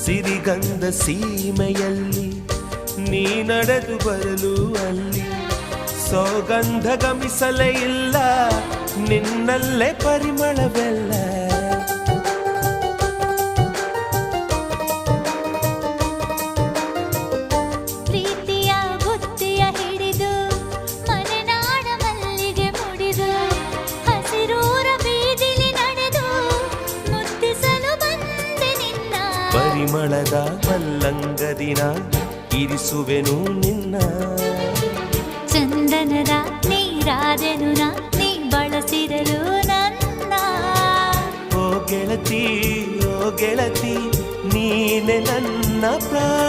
ಸಿರಿಗಂಧ ಸೀಮೆಯಲ್ಲಿ ನೀ ನಡೆದು ಬರಲು ಅಲ್ಲಿ ಸೌಗಂಧ ಗಮಿಸಲೇ ಇಲ್ಲ ನಿನ್ನಲ್ಲೇ ಪರಿಮಳವೆಲ್ಲ ಪ್ರೀತಿಯ ಬುತ್ತಿಯ ಹಿಡಿದು ಮಲೆನಾಡ ಮಲ್ಲಿಗೆ ಮುಡಿದು ಹಸಿರೂರ ಬೀದಿಲಿ ನಡೆದು ಮುತ್ತಿಸಲು ಬಂದೆ ನಿನ್ನ ಪರಿಮಳದ ಮಲ್ಲಂಗದಿನ ಇರಿಸುವೆನು ನಿನ್ನ ಚಂದನದ ನೀರಾದೆನು ನೀ ಬಳಸಿರಲು ನನ್ನ ಓ ಗೆಳತಿ ನೀನೆ ನನ್ನ ಪ್ರಾಣ